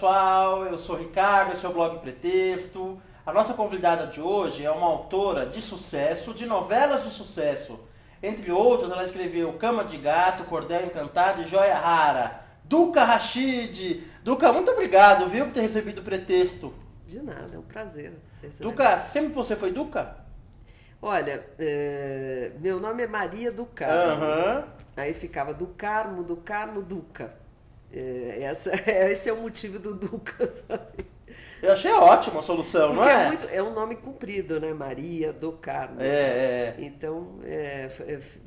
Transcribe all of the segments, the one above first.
pessoal, eu sou o Ricardo, esse é o blog Pretexto. A nossa convidada de hoje é uma autora de sucesso, de novelas de sucesso. Entre outras, ela escreveu Cama de Gato, Cordel Encantado e Joia Rara. Duca Rachid. Duca, muito obrigado, viu, por ter recebido o Pretexto. De nada, é um prazer. Duca, sempre você foi Duca? Olha, meu nome é Maria do Carmo. Aham. Aí ficava do Carmo, Duca. Esse é o motivo do Duca, sabe? Eu achei ótima a solução, Porque não é? é um nome comprido, né? Maria do Carmo. Então,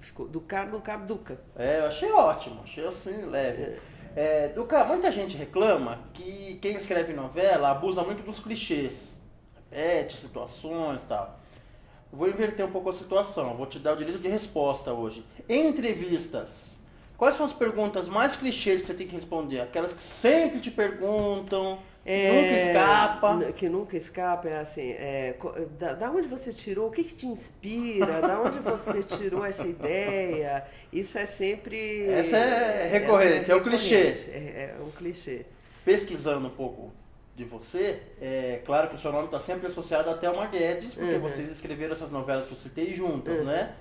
ficou do Carmo, Duca. Eu achei ótimo, achei assim, leve. Duca, muita gente reclama que quem escreve novela abusa muito dos clichês. Repete situações e tal. Vou inverter um pouco a situação, vou te dar o direito de resposta hoje. Em entrevistas, quais são as perguntas mais clichês que você tem que responder? Aquelas que sempre te perguntam, nunca escapa. Que nunca escapa, é assim, da onde você tirou, o que te inspira, da onde você tirou essa ideia, isso é sempre... Essa é recorrente, é um clichê. É um clichê. Pesquisando um pouco de você, é claro que o seu nome está sempre associado a Thelma Guedes, porque vocês escreveram essas novelas que eu citei juntas, né?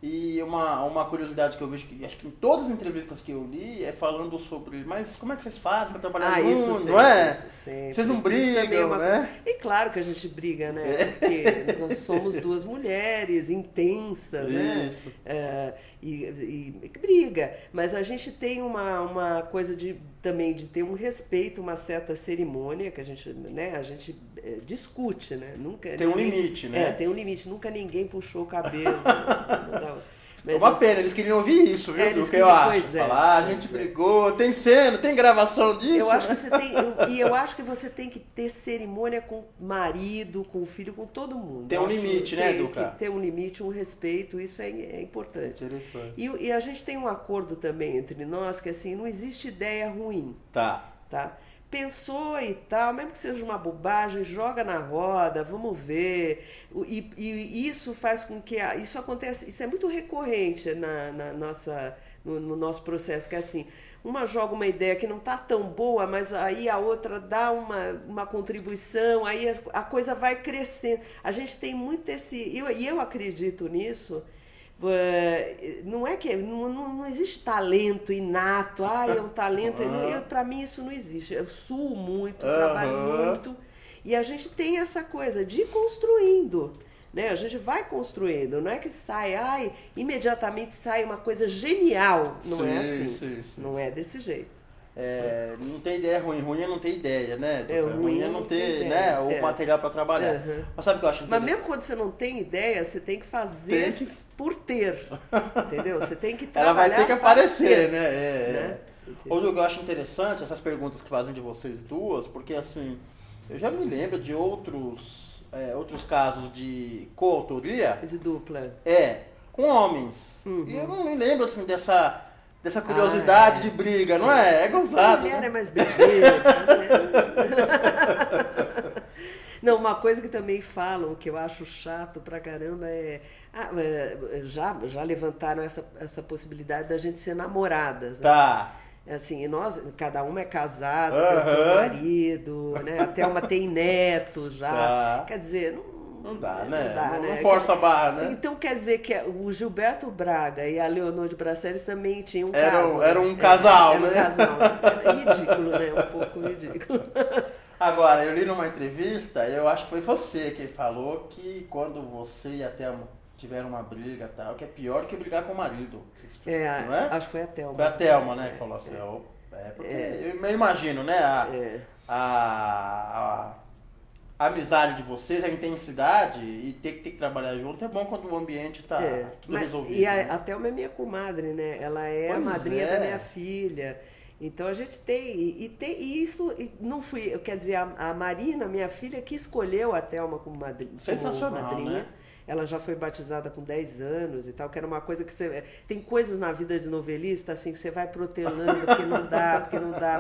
E uma curiosidade que eu vejo, que acho que em todas as entrevistas que eu li, é falando sobre, mas como é que vocês fazem para trabalhar junto, Isso sempre, não é? isso sempre. Vocês não brigam, né? E claro que a gente briga, né? Porque nós somos duas mulheres intensas, né? Isso. E briga. Mas a gente tem uma coisa também de ter um respeito, uma certa cerimônia, que a gente discute, né? Tem um limite, né? Tem um limite. Nunca ninguém puxou o cabelo. É uma pena, eles queriam ouvir isso, viu? Eles Do que eu acho. Pois é. Falar, a gente brigou, tem cena, tem gravação disso. Eu acho né? que você tem, eu acho que você tem que ter cerimônia com o marido, com o filho, com todo mundo. Tem um limite, né, Duca? Tem que ter um limite, um respeito, isso é importante. Interessante. E a gente tem um acordo também entre nós que assim, não existe ideia ruim. Tá. Pensou e tal, mesmo que seja uma bobagem, joga na roda, vamos ver. E isso faz com que isso acontece, isso é muito recorrente no nosso processo, que é assim, uma joga uma ideia que não está tão boa, mas aí a outra dá uma contribuição, aí a coisa vai crescendo. A gente tem muito eu acredito nisso. Não é que não existe talento inato, é um talento. Para mim isso não existe. Eu suo muito, trabalho muito, e a gente tem essa coisa de ir construindo, né? A gente vai construindo, não é que sai, imediatamente sai uma coisa genial, não é assim, sim. Não é desse jeito. Não tem ideia ruim é não ter ideia, né? Ruim é não ter né, o material para trabalhar. Mas sabe o que eu acho interessante? Mas mesmo quando você não tem ideia, você tem que fazer por ter, entendeu? Você tem que trabalhar. Ela vai ter que aparecer, né? Né? Outro que eu acho interessante, essas perguntas que fazem de vocês duas, porque assim, eu já me lembro de outros casos de coautoria. De dupla. Com homens. E eu não me lembro assim dessa curiosidade de briga, não é? É gozado. A mulher né? é mais brigueira. Não, uma coisa que também falam, que eu acho chato pra caramba, já levantaram essa possibilidade da gente ser namoradas. Né? Tá. Assim, cada uma é casada, tem o seu marido, né? Até uma tem netos já. Tá. Quer dizer, não dá, né? Não Não força a barra, né? Então quer dizer que o Gilberto Braga e a Leonor de Braceres também tinham um caso. Era um casal, né? Era um casal. Era ridículo, né? Um pouco ridículo. Agora, eu li numa entrevista, eu acho que foi você que falou que quando você e a Thelma tiveram uma briga e tal, que é pior que brigar com o marido. Não é? Acho que foi a Thelma. Foi a Thelma, né? Que falou assim, eu imagino, né? A amizade de vocês, a intensidade e ter que trabalhar junto é bom quando o ambiente tá tudo resolvido. E né? a Thelma é minha comadre, né? Ela é a madrinha da minha filha. Então a gente tem, e isso não fui, quer dizer, a Marina, minha filha, que escolheu a Thelma como madrinha. Sensacional, né? Ela já foi batizada com 10 anos e tal, que era uma coisa que você... Tem coisas na vida de novelista, assim, que você vai protelando, porque não dá,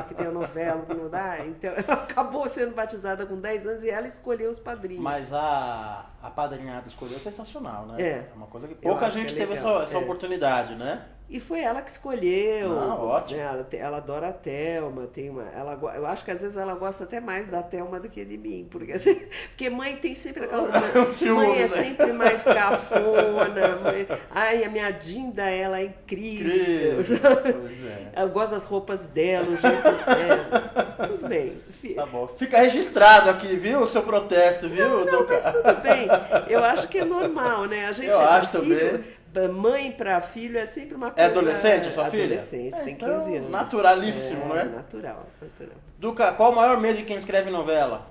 porque tem a novela, porque não dá. Então, ela acabou sendo batizada com 10 anos e ela escolheu os padrinhos. Mas a A Padrinhada escolheu é sensacional, né? É. É uma coisa que pouca gente teve legal. essa oportunidade, né? E foi ela que escolheu. Ótimo. Né? Ela adora a Thelma. Eu acho que às vezes ela gosta até mais da Thelma do que de mim. Porque, assim, porque mãe tem sempre aquela. Mãe é sempre mais cafona. Ai, a minha Dinda, ela é incrível. Pois é. Eu gosto das roupas dela, o jeito. Tudo bem. Tá bom. Fica registrado aqui, viu? O seu protesto, viu? Não, mas tudo bem. Eu acho que é normal, né? A gente Eu acho filho, também. Mãe para filho é sempre uma É coisa... adolescente a sua filha? Adolescente, tem 15 anos. Naturalíssimo, né? Natural. Duca, qual o maior medo de quem escreve novela?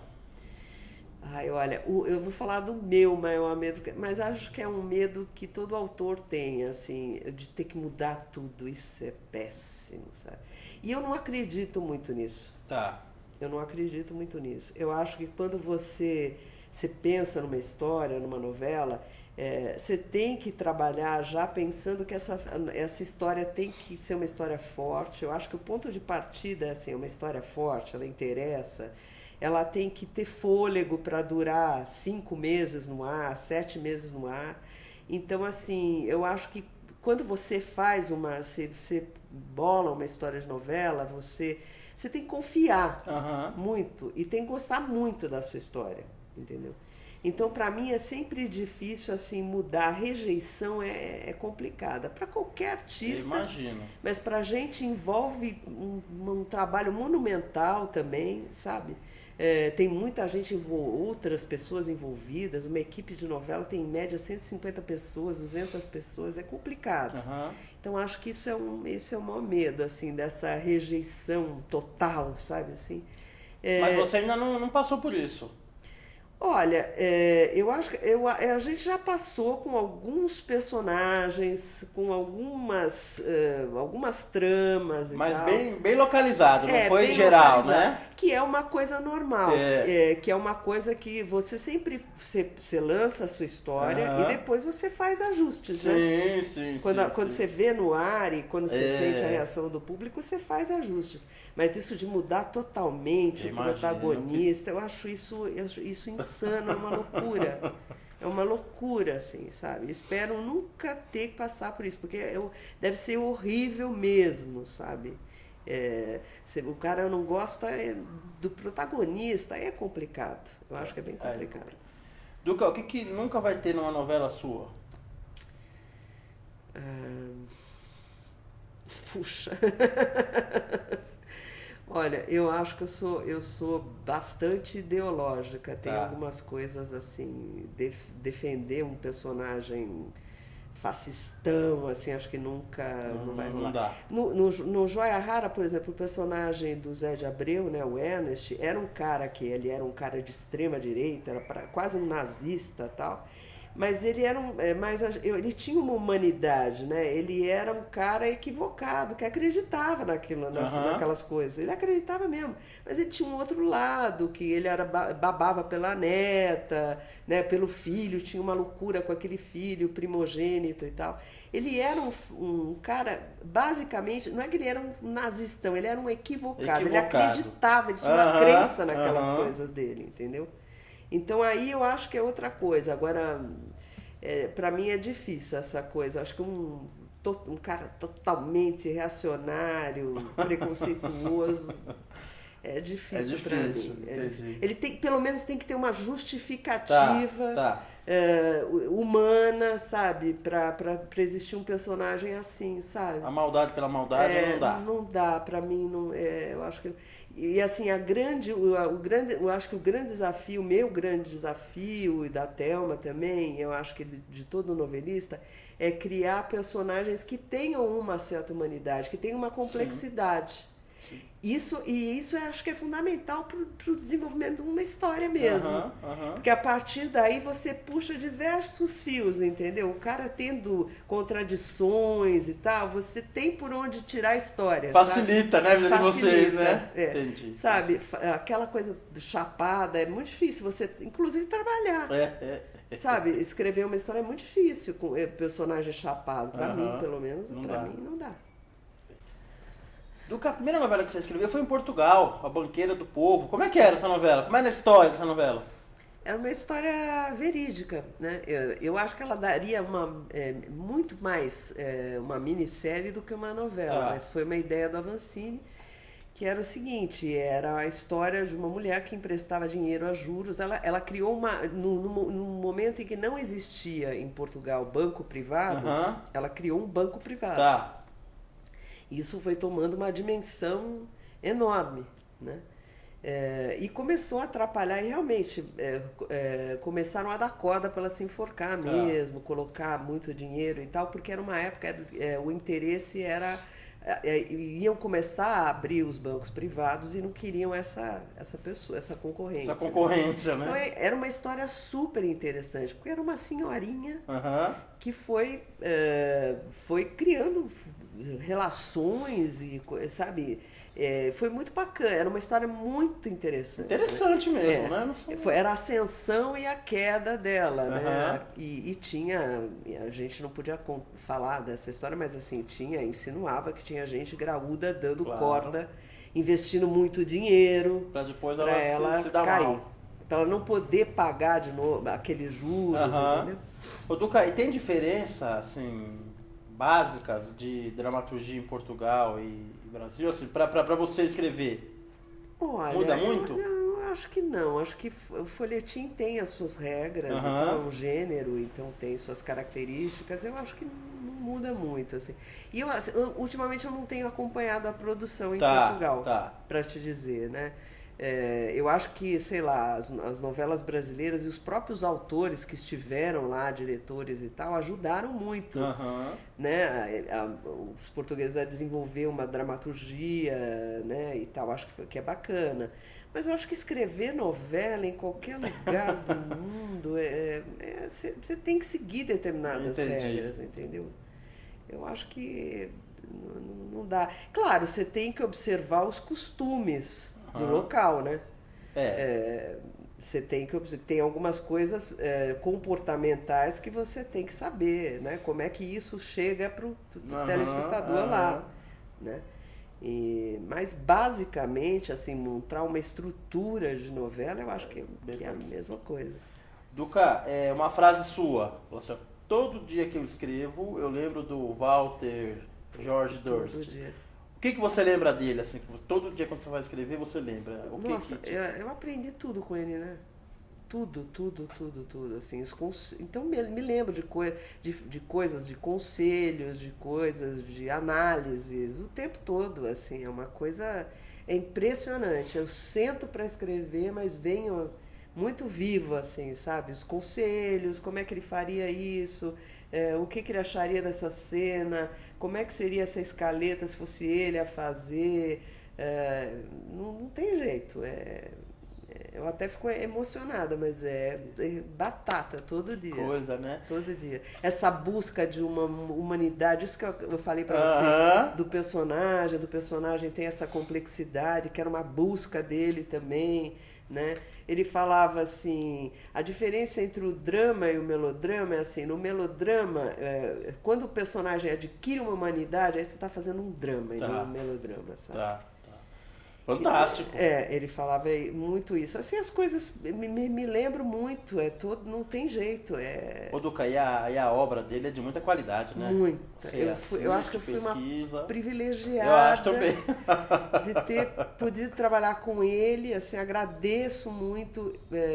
Ai, olha, eu vou falar do meu maior medo, mas acho que é um medo que todo autor tem, assim, de ter que mudar tudo. Isso é péssimo, sabe? E eu não acredito muito nisso. Tá. Eu não acredito muito nisso. Eu acho que quando você pensa numa história, numa novela, você tem que trabalhar já pensando que essa história tem que ser uma história forte. Eu acho que o ponto de partida é assim, uma história forte, ela interessa, ela tem que ter fôlego para durar 5 meses no ar, 7 meses no ar. Então, assim, eu acho que quando você você bola uma história de novela, você tem que confiar muito e tem que gostar muito da sua história, entendeu? Então, para mim, é sempre difícil assim mudar. A rejeição é complicada para qualquer artista. Eu imagino. Mas para a gente envolve um trabalho monumental também, sabe? Tem muita gente, outras pessoas envolvidas. Uma equipe de novela tem em média 150 pessoas, 200 pessoas. É complicado. Então, acho que esse é o maior medo, assim, dessa rejeição total, sabe? Assim, Mas você ainda não passou por isso. Olha, eu acho que a gente já passou com alguns personagens, com algumas tramas e mas tal. Bem localizado, não foi bem geral, localizado, né? Que é uma coisa normal, que é uma coisa que você sempre você lança a sua história e depois você faz ajustes, né? Sim. Quando você vê no ar e quando você sente a reação do público, você faz ajustes. Mas isso de mudar totalmente o protagonista, eu acho isso insano, é uma loucura. É uma loucura, assim, sabe? Espero nunca ter que passar por isso, porque deve ser horrível mesmo, sabe? O cara não gosta do protagonista, aí é complicado. Eu acho que é bem complicado. Duca, o que nunca vai ter numa novela sua? Puxa. Olha, eu acho que eu sou bastante ideológica. Tem algumas coisas assim, defender um personagem fascistão, assim, acho que nunca não vai rolar. Não dá. No Joia Rara, por exemplo, o personagem do Zé de Abreu, né, o Ernest, era um cara ele era um cara de extrema direita, era quase um nazista, tal. Mas ele era ele tinha uma humanidade, né? Ele era um cara equivocado, que acreditava naquelas coisas. Ele acreditava mesmo. Mas ele tinha um outro lado, que ele babava pela neta, né? Pelo filho, tinha uma loucura com aquele filho primogênito e tal. Ele era um cara, basicamente, não é que ele era um nazistão, ele era um equivocado. Ele acreditava, ele tinha uma crença naquelas coisas dele, entendeu? Então aí eu acho que é outra coisa. Agora, para mim é difícil essa coisa. Eu acho que um cara totalmente reacionário, preconceituoso, é difícil para mim. Ele pelo menos tem que ter uma justificativa humana, sabe? Para existir um personagem assim, sabe? A maldade pela maldade não dá. Não dá, para mim não. Eu acho que e assim eu acho que o grande desafio, meu grande desafio e da Thelma também, eu acho que de todo novelista, é criar personagens que tenham uma certa humanidade, que tenham uma complexidade. Sim. Isso eu acho que é fundamental para o desenvolvimento de uma história mesmo. Porque a partir daí você puxa diversos fios, entendeu? O cara tendo contradições e tal, você tem por onde tirar a história. Facilita, sabe? Né, a vida de vocês, né? Entendi. Sabe, aquela coisa chapada, é muito difícil você, inclusive, trabalhar. Sabe, escrever uma história é muito difícil com personagem chapado. Para mim, pelo menos, para mim não dá. Duca, a primeira novela que você escreveu foi em Portugal, A Banqueira do Povo. Como é que era essa novela? Como era a história dessa novela? Era uma história verídica, né? Eu acho que ela daria muito mais uma minissérie do que uma novela, Tá. mas foi uma ideia do Avancini, que era o seguinte, era a história de uma mulher que emprestava dinheiro a juros. Ela criou num momento em que não existia em Portugal banco privado, Aham. ela criou um banco privado. Tá. Isso foi tomando uma dimensão enorme, né? E começou a atrapalhar, e realmente começaram a dar corda para ela se enforcar mesmo, colocar muito dinheiro e tal, porque era uma época, o interesse era. Iam começar a abrir os bancos privados e não queriam essa pessoa, essa concorrência. Essa concorrência, Então né? era uma história super interessante, porque era uma senhorinha Aham. que foi criando relações e, sabe, foi muito bacana, era uma história muito interessante. Interessante mesmo, Né? né? Não sei. Era a ascensão e a queda dela, né? Aham. E tinha, a gente não podia falar dessa história, mas assim, insinuava que tinha gente graúda dando Claro. corda, investindo muito dinheiro Pra depois para ela se dar cair. mal. Para ela não poder pagar de novo aqueles juros, Aham. entendeu? Ô, Duca, e tem diferença, assim, básicas de dramaturgia em Portugal e Brasil, assim, pra você escrever? Olha, Muda muito? eu acho que não. Acho que o folhetim tem as suas regras, Aham. então, um gênero, então tem suas características. Eu acho que não muda muito, assim. E ultimamente eu não tenho acompanhado a produção em Portugal, Tá. para te dizer, né? Eu acho que, sei lá, as novelas brasileiras e os próprios autores que estiveram lá, diretores e tal, ajudaram muito, Aham. né, os portugueses a desenvolver uma dramaturgia, né, e tal, acho que é bacana. Mas eu acho que escrever novela em qualquer lugar do mundo, você tem que seguir determinadas Entendi. regras, entendeu? Eu acho que não dá. Claro, você tem que observar os costumes do Aham. local, né? É. Você tem algumas coisas comportamentais que você tem que saber, né? Como é que isso chega para o telespectador lá, né? Mas basicamente, assim, montar uma estrutura de novela, eu acho que é a mesma coisa. Duca, uma frase sua. Assim, ó, todo dia que eu escrevo, eu lembro do Walter George Todo Durst. dia. O que você lembra dele, assim? Todo dia quando você vai escrever, você lembra? Nossa, eu aprendi tudo com ele, né? Tudo, assim. Então me lembro de coisas, de conselhos, de coisas, de análises, o tempo todo, assim. É uma coisa impressionante. Eu sento para escrever, mas venho muito vivo, assim, sabe? Os conselhos, como é que ele faria isso, o que ele acharia dessa cena, como é que seria essa escaleta se fosse ele a fazer. Não tem jeito. Eu até fico emocionada, mas é batata todo dia. Coisa, né? Todo dia. Essa busca de uma humanidade, isso que eu falei pra Aham. você, do personagem tem essa complexidade, que era uma busca dele também, né? Ele falava assim, a diferença entre o drama e o melodrama é assim, no melodrama, quando o personagem adquire uma humanidade, aí você está fazendo um drama e não um melodrama, sabe? Tá. Fantástico. Ele falava muito isso. Assim, as coisas me lembro muito, não tem jeito. Ô, Duca, e a obra dele é de muita qualidade, né? Muita. Eu acho que eu fui pesquisa. uma privilegiada Eu acho também. de ter podido trabalhar com ele, assim, agradeço muito,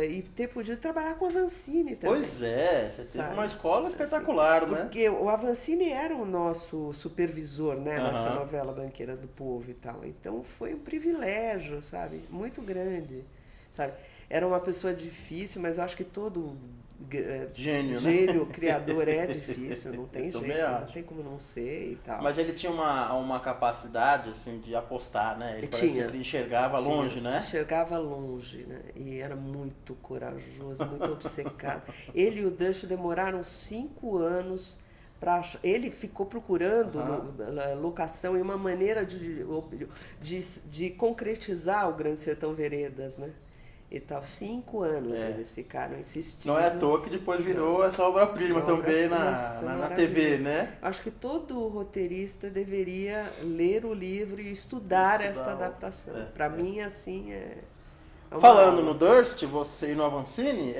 e ter podido trabalhar com o Avancini também. Pois é, você teve sabe? uma escola espetacular, né? Porque o Avancini era o nosso supervisor, né, nessa Aham. novela Banqueira do Povo e tal. Então foi um privilégio, sabe? Muito grande, sabe? Era uma pessoa difícil, mas eu acho que todo Gênio, né? gênio criador é difícil, não tem Eu também jeito, não acho. tem como não ser e tal. Mas ele tinha uma capacidade, assim, de apostar, né? Ele Tinha. parecia que ele enxergava longe, né? Enxergava longe, né? E era muito corajoso, muito obcecado. Ele e o Dutch demoraram 5 anos para achar. Ele ficou procurando locação e uma maneira de concretizar o Grande Sertão Veredas, né? E tal, 5 anos eles ficaram insistindo. Não é à toa que depois virou essa obra-prima também na TV, né? Acho que todo roteirista deveria ler o livro e estudar esta adaptação. Para mim, assim, Falando no Durst, você e no Avancini,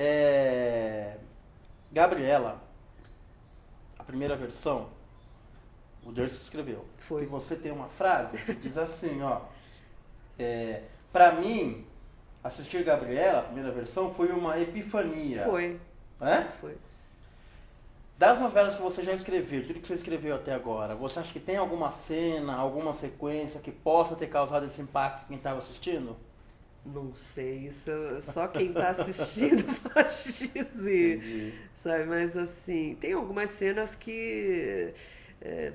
Gabriela, a primeira versão, o Durst escreveu. Foi. E você tem uma frase que diz assim, ó, pra mim, assistir Gabriela, a primeira versão, foi uma epifania. Foi. É? Foi. Das novelas que você já escreveu, tudo que você escreveu até agora, você acha que tem alguma cena, alguma sequência que possa ter causado esse impacto em quem estava assistindo? Não sei, isso só quem está assistindo pode dizer. Entendi. Sabe? Mas assim, tem algumas cenas que,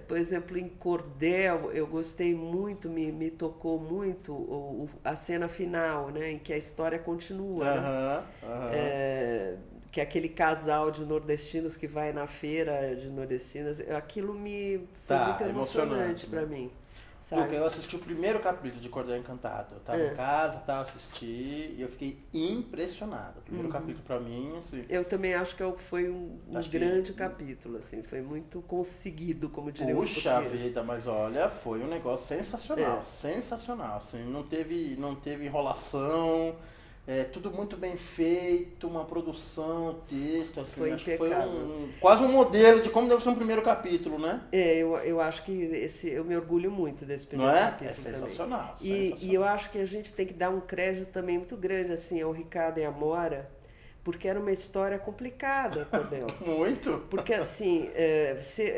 por exemplo, em Cordel, eu gostei muito, me tocou muito a cena final, né? Em que a história continua, né? Que é aquele casal de nordestinos que vai na feira de nordestinas, aquilo foi muito emocionante para mim. Luca, eu assisti o primeiro capítulo de Cordel Encantado. Eu tava em casa, assisti e eu fiquei impressionado. O primeiro capítulo pra mim, assim... Eu também acho que foi um grande capítulo, assim, foi muito conseguido, como diria o Puxa vida, mas olha, foi um negócio sensacional, sensacional, assim, não teve enrolação, tudo muito bem feito, uma produção, texto, assim, foi acho que impecável. foi quase um modelo de como deve ser um primeiro capítulo, né? Eu acho que eu me orgulho muito desse primeiro capítulo. É sensacional, também. E eu acho que a gente tem que dar um crédito também muito grande, assim, ao Ricardo e à Amora, porque era uma história complicada, Cordel. Muito. Porque, assim,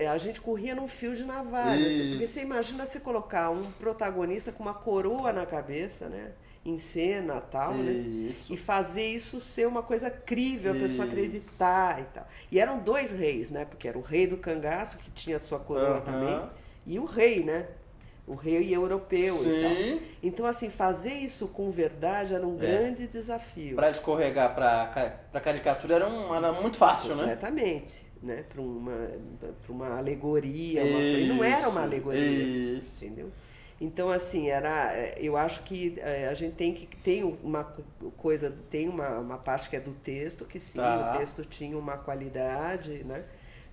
a gente corria num fio de navalha, assim, porque você imagina você colocar um protagonista com uma coroa na cabeça, né? Em cena tal, né? E fazer isso ser uma coisa crível, a pessoa acreditar e tal. E eram dois reis, né? Porque era o rei do cangaço, que tinha a sua coroa também, e o rei, né? O rei europeu e tal. Então, assim, fazer isso com verdade era um grande desafio. Para escorregar para caricatura era muito fácil, né? Completamente. Né? Para uma alegoria, e não era uma alegoria, entendeu? Então, assim, eu acho que a gente tem uma coisa, tem uma parte que é do texto, que sim, o texto tinha uma qualidade, né?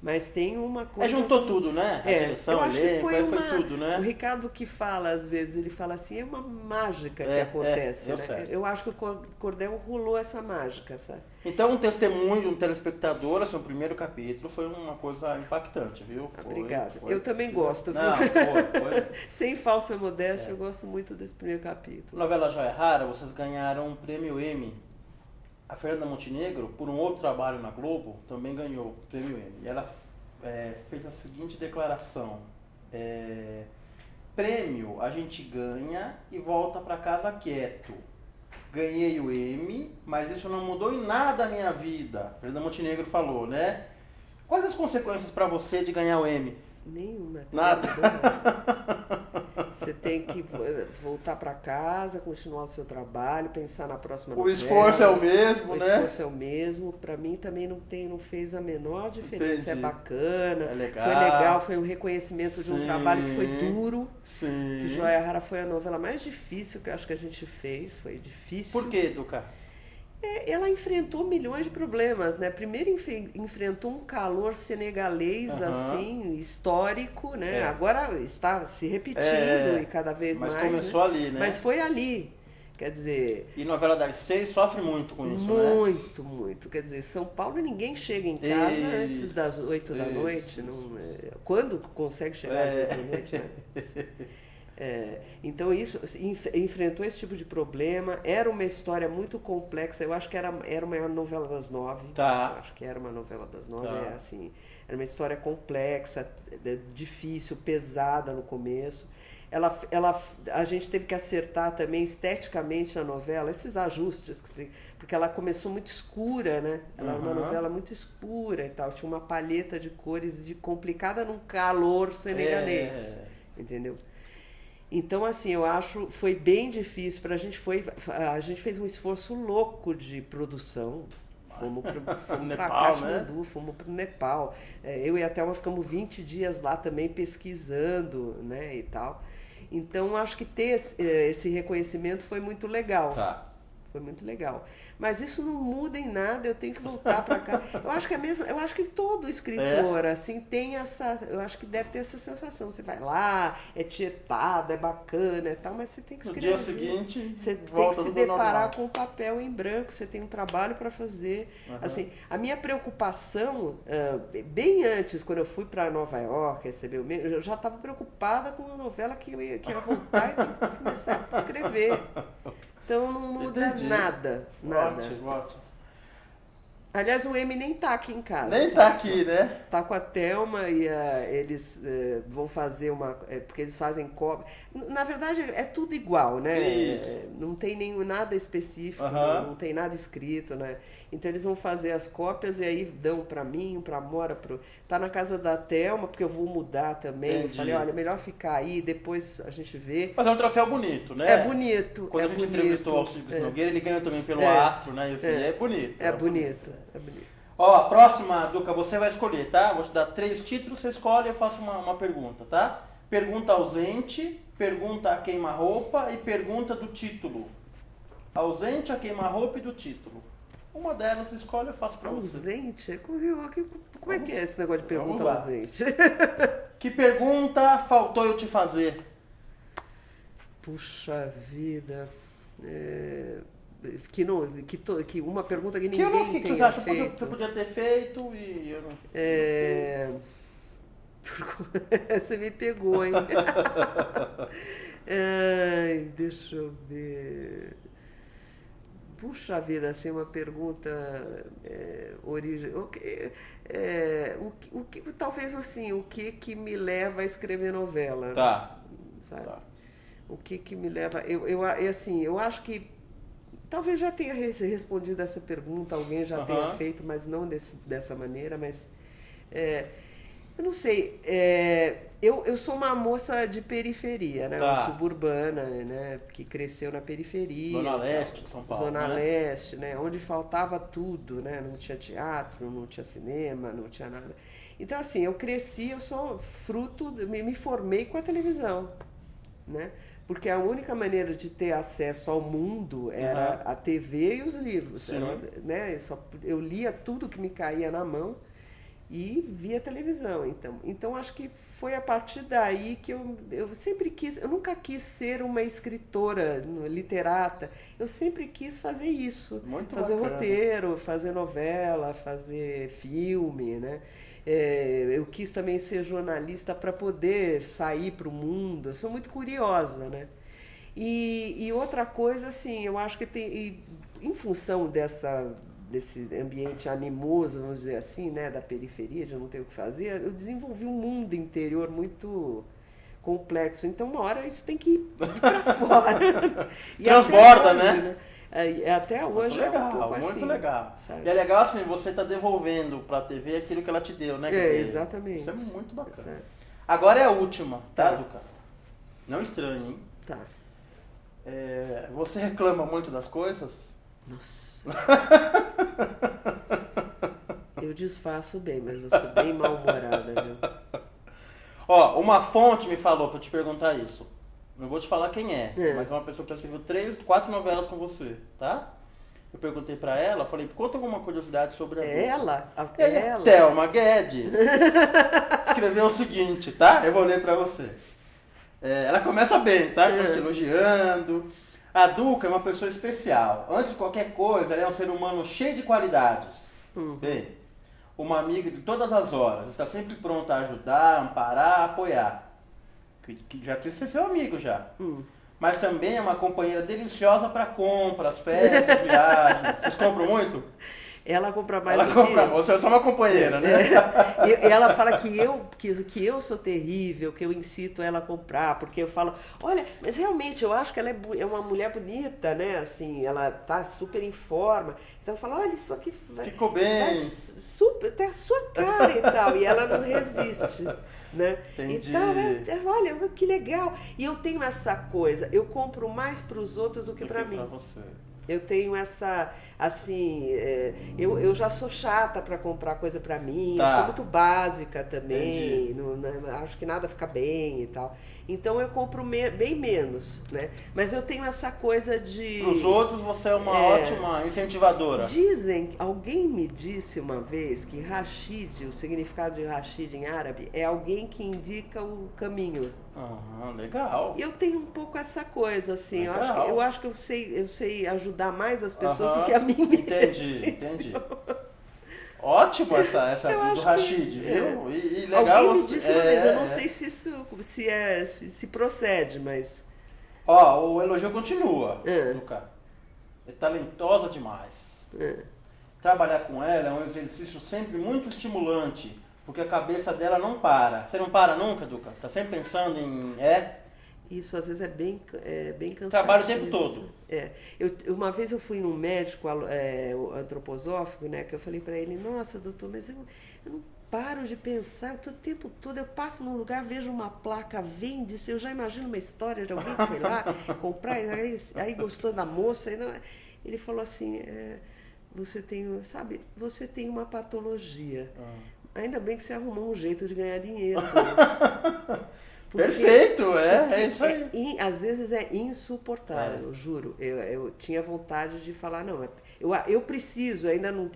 Mas tem uma coisa... juntou tudo, né? A direção, eu acho que foi tudo, né? O Ricardo que fala, às vezes, ele fala assim, é uma mágica que acontece, né? Certo. Eu acho que o Cordel rolou essa mágica, sabe? Então, um testemunho de um telespectador, assim, o primeiro capítulo foi uma coisa impactante, viu? Obrigada. Eu também gosto, viu? Não, foi. Sem falsa modéstia, eu gosto muito desse primeiro capítulo. Novela Joia Rara, vocês ganharam um prêmio Emmy. A Fernanda Montenegro, por um outro trabalho na Globo, também ganhou o prêmio Emmy. E ela fez a seguinte declaração: prêmio a gente ganha e volta para casa quieto. Ganhei o Emmy, mas isso não mudou em nada a minha vida. A Fernanda Montenegro falou, né? Quais as consequências para você de ganhar o Emmy? Nenhuma. Nada. Você tem que voltar para casa, continuar o seu trabalho, pensar na próxima O novela. esforço é o mesmo, né? O esforço é o mesmo. Para mim também não fez a menor diferença. Entendi. É bacana. É legal. Foi legal, foi um reconhecimento de um trabalho que foi duro. Sim. Que Joia Rara foi a novela mais difícil que eu acho que a gente fez. Foi difícil. Por quê, Duca? Ela enfrentou milhões de problemas, né? Primeiro enfrentou um calor senegalês, assim, histórico, né? Agora está se repetindo e cada vez mais. Mas começou ali, né? Mas foi ali. Quer dizer... E novela das 6 sofre muito com isso, muito, né? Muito. Quer dizer, São Paulo ninguém chega em casa antes das 8 da noite. Não, quando consegue chegar às 8 da noite, né? Então isso enfrentou esse tipo de problema. Era uma história muito complexa. Eu acho que era uma novela das 9. Tá. Eu acho que era uma novela das 9. Assim, era uma história complexa, difícil, pesada no começo. A gente teve que acertar também esteticamente a novela, esses ajustes, porque ela começou muito escura, né? Ela era uma novela muito escura e tal. Tinha uma palheta de cores complicada num calor senegalês, entendeu? Então, assim, eu acho foi bem difícil para a gente. A gente fez um esforço louco de produção. Fomos para Katmandu, fomos para o Nepal. Eu e a Thelma ficamos 20 dias lá também pesquisando, né, e tal. Então, acho que ter esse reconhecimento foi muito legal. Tá. foi muito legal. Mas isso não muda em nada, eu tenho que voltar para cá. Eu acho que eu acho que todo escritor assim tem essa, eu acho que deve ter essa sensação. Você vai lá, é tietado, é bacana e tal, mas você tem que escrever. No dia seguinte, você tem que se deparar com o papel em branco, você tem um trabalho para fazer. Assim, a minha preocupação, bem antes, quando eu fui para Nova York, receber eu já estava preocupada com a novela que eu ia voltar e começar a escrever. Então não muda nada. Ótimo, ótimo. Aliás, o M nem tá aqui em casa. Nem tá aqui, né? Tá com a Thelma e eles vão fazer porque eles fazem cópia. Na verdade, é tudo igual, né? Não tem nada específico, não tem nada escrito, né? Então eles vão fazer as cópias e aí dão pra mim, pra Mora, tá na casa da Thelma, porque eu vou mudar também. Eu falei, olha, melhor ficar aí, depois a gente vê. Mas é um troféu bonito, né? É bonito. Quando a gente entrevistou o Silvio Nogueira, ele ganhou também pelo Astro, né? É bonito. É bonito. É bonito. Ó, a próxima, Duca, você vai escolher, tá? Vou te dar 3 títulos, você escolhe e eu faço uma pergunta, tá? Pergunta ausente, pergunta a queima-roupa e pergunta do título. Ausente, a queima-roupa e do título. Uma delas você escolhe e eu faço pra você. Ausente? Como é que é esse negócio de pergunta ausente? Que pergunta faltou eu te fazer? Puxa vida. Que uma pergunta que ninguém tenha feito. Você podia ter feito e eu não fiz. Você me pegou, hein? Deixa eu ver. Puxa vida, assim, uma pergunta talvez assim, o que me leva a escrever novela? Tá. Sabe? Tá. O que me leva... Eu acho que talvez já tenha respondido essa pergunta, alguém já tenha feito, mas não dessa maneira, mas... eu não sei, eu sou uma moça de periferia, né? Uma suburbana, né? Que cresceu na periferia. Zona Leste de São Paulo. Zona Leste, né? Onde faltava tudo, né? Não tinha teatro, não tinha cinema, não tinha nada. Então, assim, eu cresci, eu sou fruto, me formei com a televisão, né? Porque a única maneira de ter acesso ao mundo era a TV e os livros, né? Eu lia tudo que me caía na mão e via televisão. Então acho que foi a partir daí que eu sempre quis, eu nunca quis ser uma escritora, literata, eu sempre quis fazer isso, fazer roteiro, fazer novela, fazer filme, né? Eu quis também ser jornalista para poder sair para o mundo, eu sou muito curiosa, né? E outra coisa, assim, eu acho que em função desse ambiente animoso, vamos dizer assim, né, da periferia, de não ter o que fazer, eu desenvolvi um mundo interior muito complexo. Então, uma hora isso tem que ir para fora. Transborda, né? Até hoje muito legal, é um pouco muito assim, legal. Sabe? E é legal assim, você tá devolvendo pra TV aquilo que ela te deu, né? Quer dizer, exatamente. Isso é muito bacana. Certo. Agora é a última, tá, Duca? Não estranhe, hein? Tá. Você reclama muito das coisas? Nossa. Eu disfarço bem, mas eu sou bem mal-humorada, viu? Ó, uma fonte me falou pra te perguntar isso. Não vou te falar quem mas é uma pessoa que já escreveu 3, 4 novelas com você, tá? Eu perguntei pra ela, falei, conta alguma curiosidade sobre a Duca. Ela? Thelma Guedes escreveu o seguinte, tá? Eu vou ler pra você. Ela começa bem, tá? Te elogiando. A Duca é uma pessoa especial. Antes de qualquer coisa, ela é um ser humano cheio de qualidades. Bem, uma amiga de todas as horas. Está sempre pronta a ajudar, amparar, apoiar. Que já quis ser seu amigo já. Mas também é uma companheira deliciosa para compras, festas, viagens. Vocês compram muito? Ela compra mais do que eu. Você é só uma companheira, né? Ela fala que eu sou terrível, que eu incito ela a comprar, porque eu falo, olha, mas realmente eu acho que ela é uma mulher bonita, né? Assim, ela tá super em forma. Então eu falo, olha, isso aqui ficou bem. Super, tem a sua cara e tal. E ela não resiste, né? Entendi. Então, olha, que legal. E eu tenho essa coisa, eu compro mais para os outros do que para mim. Pra você. Eu tenho essa, assim, eu já sou chata para comprar coisa para mim, eu Tá. sou muito básica também, Entendi. acho que nada fica bem e tal. Então eu compro bem menos, né? Mas eu tenho essa coisa de... Para os outros, você é uma ótima incentivadora. Dizem, alguém me disse uma vez que Rashid, o significado de Rashid em árabe, é alguém que indica o caminho. Legal. E eu tenho um pouco essa coisa, assim, Legal. eu acho que eu sei ajudar mais as pessoas do Aham, que a mim entendi. Ótimo essa Eu do acho Rashid, que, viu? E legal. alguém me disse uma vez, eu não sei se isso se procede, mas... Ó, o elogio continua, É. Luca. É talentosa demais. É. Trabalhar com ela é um exercício sempre muito estimulante, porque a cabeça dela não para. Você não para nunca, Duca? Você tá sempre pensando em... Isso às vezes é bem cansativo. Trabalha o tempo todo. Uma vez eu fui num médico antroposófico, né, que eu falei para ele, nossa, doutor, mas eu não paro de pensar, o tempo todo eu passo num lugar, vejo uma placa, vende-se, eu já imagino uma história de alguém que foi lá comprar, aí gostou da moça, ele falou assim, você tem uma patologia. Ainda bem que você arrumou um jeito de ganhar dinheiro. Porque Perfeito, é isso aí. às vezes é insuportável, juro. Eu tinha vontade de falar, não, eu preciso, ainda não.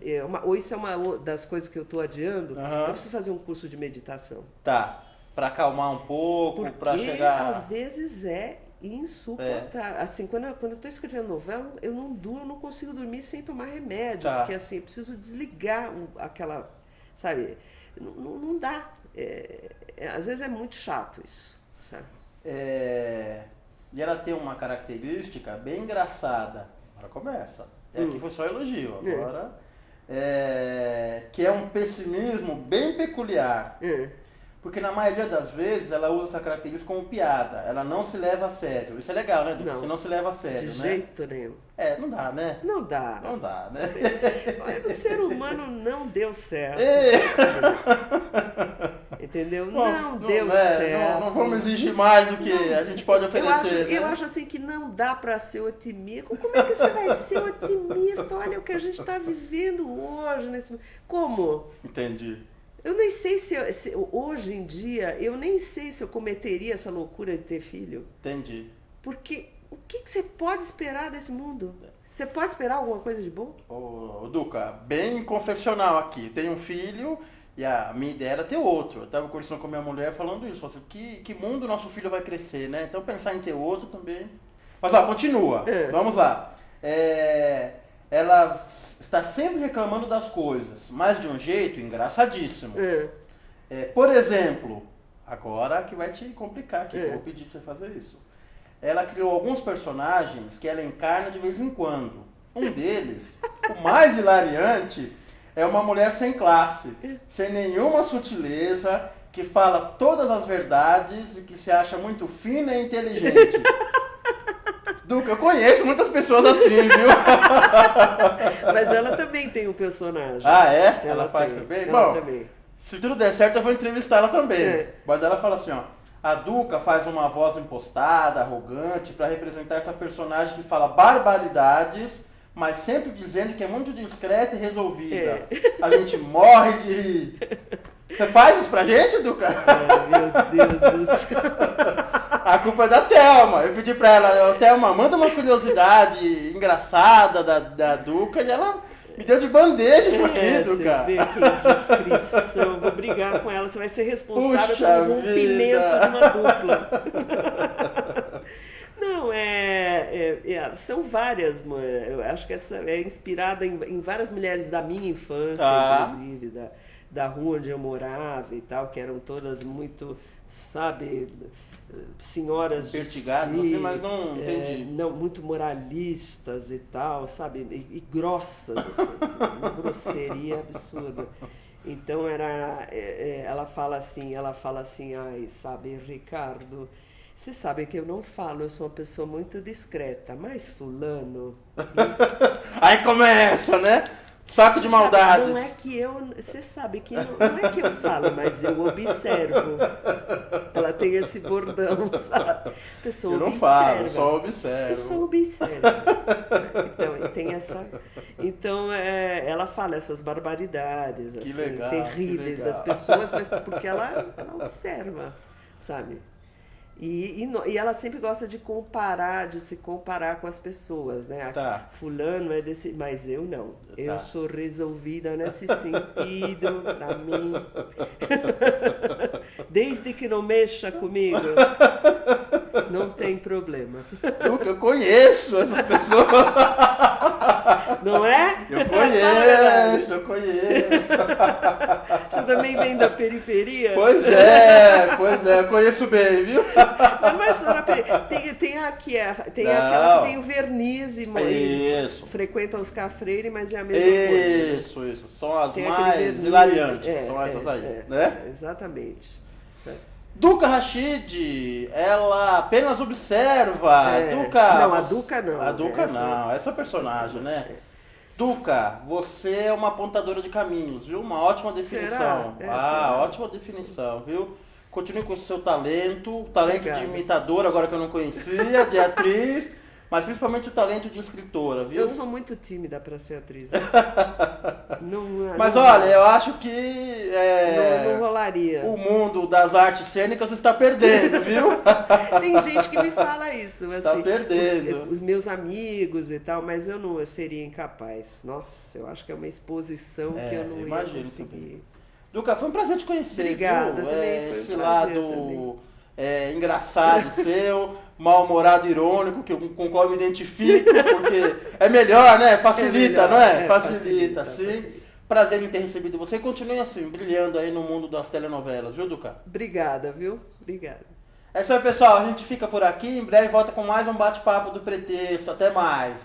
Ou isso é uma das coisas que eu estou adiando, eu preciso fazer um curso de meditação. Tá, para acalmar um pouco, para chegar... Às vezes é insuportável. Assim, quando eu estou escrevendo novela, eu não consigo dormir sem tomar remédio, Tá. porque assim, eu preciso desligar aquela, sabe, não dá. Às vezes é muito chato isso, sabe? E ela tem uma característica bem engraçada. Agora começa. Aqui foi só elogio. Agora, que é um pessimismo bem peculiar. Porque na maioria das vezes ela usa essa característica como piada. Ela não se leva a sério. Isso é legal, né, Duca? Não. Você não se leva a sério, De né? jeito nenhum. Não dá, né? Não dá. Não dá, né? Olha, o ser humano não deu certo. Entendeu? Não deu certo. Não vamos exigir mais do que a gente pode oferecer. Eu acho assim que não dá para ser otimista. Como é que você vai ser otimista? Olha o que a gente está vivendo hoje. Como? Entendi. Eu nem sei se hoje em dia, eu nem sei se eu cometeria essa loucura de ter filho. Entendi. Porque o que você pode esperar desse mundo? Você pode esperar alguma coisa de bom? Ô, Duca, bem confessional aqui. Tenho um filho e a minha ideia era ter outro. Eu estava conversando com a minha mulher falando isso. Assim, que mundo nosso filho vai crescer, né? Então pensar em ter outro também. Mas lá, continua. Vamos lá. Ela está sempre reclamando das coisas, mas de um jeito engraçadíssimo. Por exemplo, agora que vai te complicar aqui, eu vou pedir para você fazer isso. Ela criou alguns personagens que ela encarna de vez em quando. Um deles, o mais hilariante, é uma mulher sem classe, sem nenhuma sutileza, que fala todas as verdades e que se acha muito fina e inteligente. Duca, eu conheço muitas pessoas assim, viu? Mas ela também tem um personagem. Ah, é? Ela faz tem. também? Ela Bom, também. se tudo der certo, eu vou entrevistar ela também. Mas ela fala assim, ó. A Duca faz uma voz impostada, arrogante, para representar essa personagem que fala barbaridades, mas sempre dizendo que é muito discreta e resolvida. A gente morre de rir. Você faz isso pra gente, Duca? Meu Deus do céu. A culpa é da Thelma. Eu pedi pra ela, Thelma, manda uma curiosidade engraçada da Duca, e ela me deu de bandeja isso aqui, Duca. Você vê que descrição. Vou brigar com ela, você vai ser responsável Puxa pelo rompimento de uma dupla. Não, são várias, eu acho que essa é inspirada em várias mulheres da minha infância, inclusive, da rua onde eu morava e tal, que eram todas muito, sabe, senhoras de Vertigadas, si, mas não entendi. não, muito moralistas e tal, sabe, e grossas, assim, uma grosseria absurda. Então ela fala assim, ai, sabe, Ricardo, você sabe que eu não falo, eu sou uma pessoa muito discreta, mas fulano... Aí começa, né? Saco de maldades. Não é que eu. Você sabe que não é que eu falo, mas eu observo. Ela tem esse bordão, sabe? A pessoa Eu não observa. falo, eu só observo. Eu só observo. Então, tem essa. Então, ela fala essas barbaridades, Que assim, legal, terríveis que legal. das pessoas, mas porque ela observa, sabe? E ela sempre gosta de se comparar com as pessoas, né? Tá. Fulano é desse, mas eu não. Eu Tá. sou resolvida nesse sentido, pra mim. Desde que não mexa comigo, não tem problema. Eu conheço essas pessoas. Não é? Eu conheço. Você também vem da periferia? Pois é, eu conheço bem, viu? Mas senhora, tem aqui, tem Não. aquela que tem o verniz e Isso. frequenta os Cafreire, mas é a mesma coisa. Isso. São as Tem aquele mais verniz, hilariantes, são essas aí, né? Exatamente. Duca Rachid, ela apenas observa. Duca. Não, a Duca não. A Duca não, essa personagem, né? Duca, você é uma apontadora de caminhos, viu? Uma ótima definição. Será? Ótima definição, viu? Continue com o seu talento de imitadora, agora que eu não conhecia, de atriz, mas principalmente o talento de escritora, viu? Eu sou muito tímida para ser atriz. Mas olha, eu acho que não rolaria. O mundo das artes cênicas está perdendo, viu? Tem gente que me fala isso. Está assim, perdendo. Os meus amigos e tal, mas eu seria incapaz. Nossa, eu acho que é uma exposição que eu não ia conseguir. Também. Duca, foi um prazer te conhecer. Obrigada, viu? também foi um esse prazer lado engraçado seu, mal-humorado, irônico, com o qual eu me identifico, porque é melhor, né? Facilita, não é? Facilita, sim. Facilita. Prazer em ter recebido você e continue assim, brilhando aí no mundo das telenovelas, viu, Duca? Obrigada, viu? Obrigada. É isso aí, pessoal. A gente fica por aqui. Em breve volta com mais um bate-papo do Pretexto. Até mais.